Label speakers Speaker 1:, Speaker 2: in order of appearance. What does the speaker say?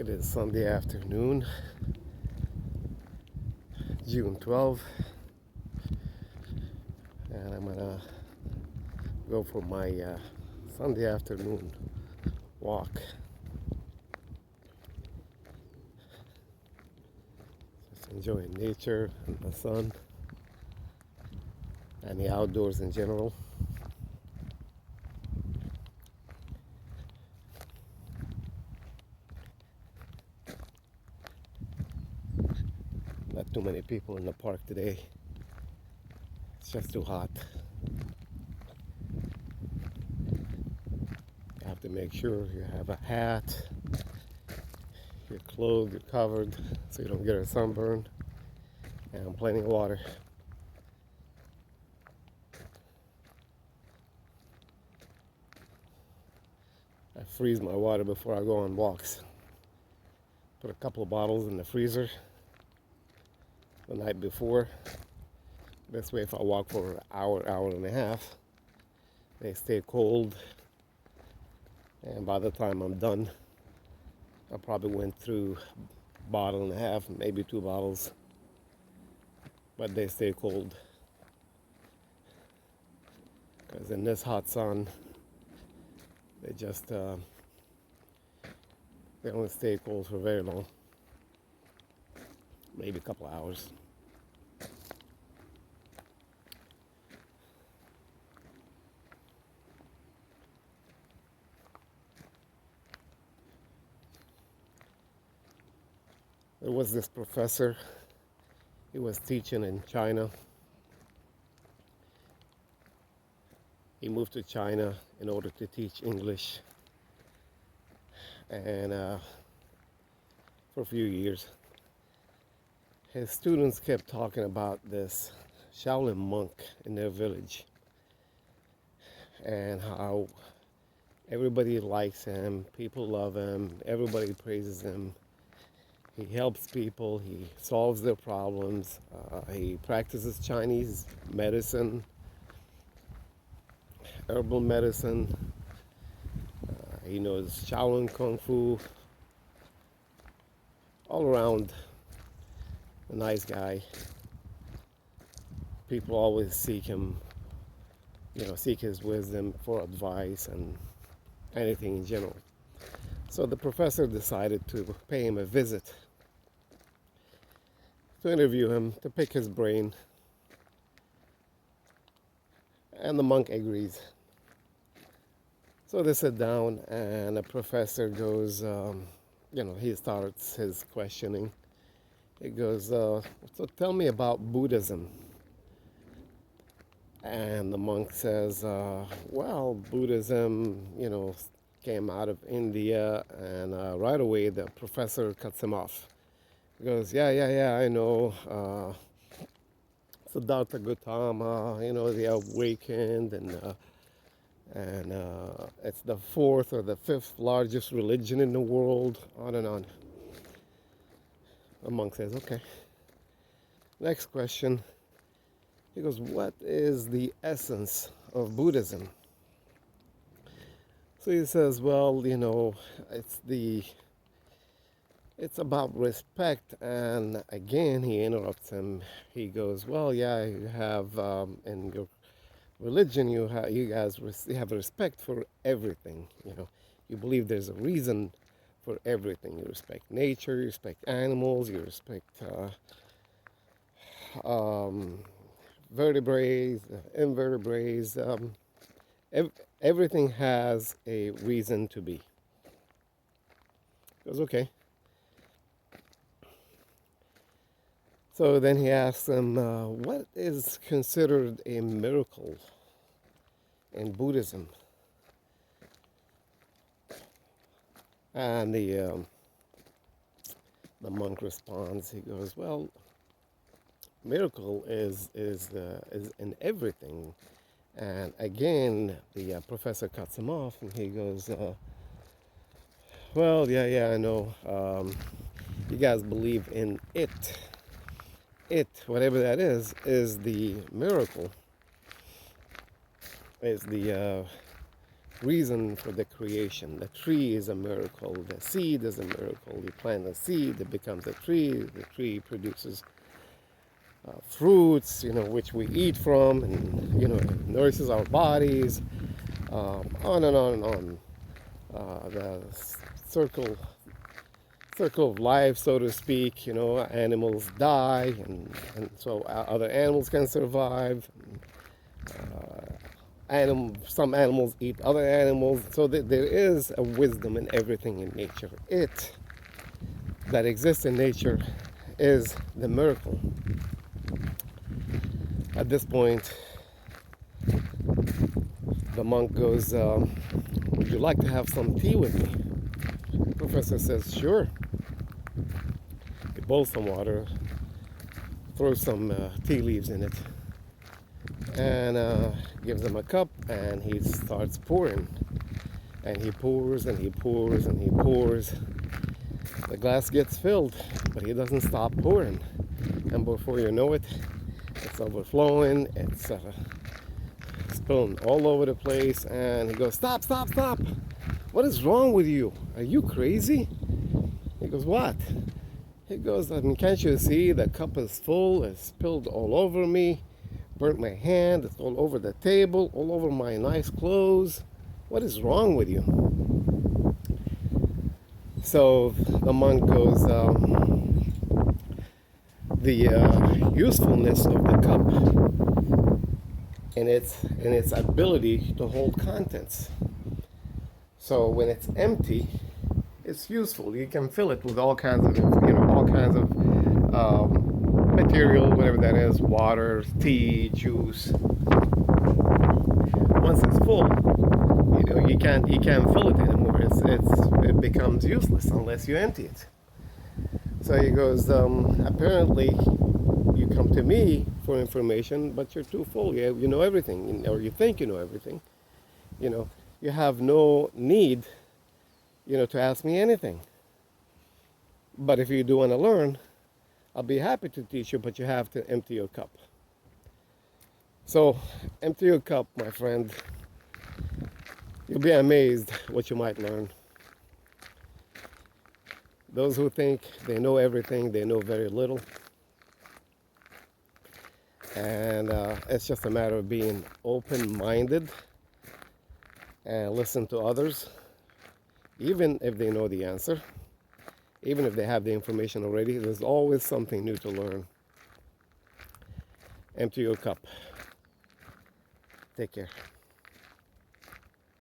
Speaker 1: It is Sunday afternoon, June 12th, and I'm gonna go for my Sunday afternoon walk. Just enjoying nature and the sun and the outdoors in general. Not too many people in the park today. It's just too hot. You have to make sure you have a hat, you're clothed, you're covered so you don't get a sunburn, and plenty of water. I freeze my water before I go on walks. Put a couple of bottles in the freezer the night before. This way, if I walk for an hour, hour and a half, they stay cold. And by the time I'm done, I probably went through a bottle and a half, maybe 2 bottles. But they stay cold. Because in this hot sun, they just, they don't stay cold for very long. Maybe a couple of hours. There was this professor, he was teaching in China. He moved to China in order to teach English, and for a few years. His students kept talking about this Shaolin monk in their village and how everybody likes him, people love him, everybody praises him. He helps people, he solves their problems, he practices Chinese medicine, herbal medicine, he knows Shaolin Kung Fu, all around a nice guy. People always seek him, seek his wisdom for advice and anything in general. So the professor decided to pay him a visit, to interview him, to pick his brain. And the monk agrees. So they sit down, and the professor goes, he starts his questioning. He goes, so tell me about Buddhism. And the monk says, well, Buddhism, came out of India, and right away the professor cuts him off. He goes, yeah, I know. Siddhartha Gautama, they awakened, and it's the 4th or the 5th largest religion in the world, on and on. The monk says, okay. Next question. He goes, what is the essence of Buddhism? So he says, well, it's about respect. And again, he interrupts him. He goes, well, yeah, you have in your religion, you guys have respect for everything. You believe there's a reason for everything. You respect nature, you respect animals, you respect vertebrates, invertebrates. Everything has a reason to be. He goes, okay. So then he asks them, what is considered a miracle in Buddhism? And the monk responds. He goes, well, miracle is in everything. And again, the professor cuts him off, and he goes, well, yeah, I know. You guys believe in it. It, whatever that is the miracle, is the reason for the creation. The tree is a miracle. The seed is a miracle. You plant a seed, it becomes a tree. The tree produces fruits, which we eat from, and nourishes our bodies. On and on and on. The circle of life, so to speak. Animals die, and so other animals can survive. Some animals eat other animals, so that there is a wisdom in everything in nature. It that exists in nature is the miracle. At this point, the monk goes, would you like to have some tea with me? The professor says, sure. He boils some water, throws some tea leaves in it, and gives him a cup, and he starts pouring. And he pours, and he pours, and he pours. The glass gets filled, but he doesn't stop pouring. And before you know it, it's overflowing, it's spilling all over the place, and he goes, stop, stop, stop. What is wrong with you? Are you crazy? He goes, what? He goes, can't you see the cup is full, it's spilled all over me, burnt my hand, it's all over the table, all over my nice clothes. What is wrong with you? So the monk goes, the usefulness of the cup and its ability to hold contents. So when it's empty, it's useful. You can fill it with all kinds of material, whatever that is, water, tea, juice. Once it's full, you can't fill it anymore. It becomes useless unless you empty it. So he goes, apparently you come to me for information, but you're too full. You know everything, or you think you know everything. You have no need, to ask me anything. But if you do want to learn, I'll be happy to teach you, but you have to empty your cup. So, empty your cup, my friend. You'll be amazed what you might learn. Those who think they know everything, they know very little. And it's just a matter of being open-minded and listen to others, even if they know the answer, even if they have the information already. There's always something new to learn. Empty your cup. Take care.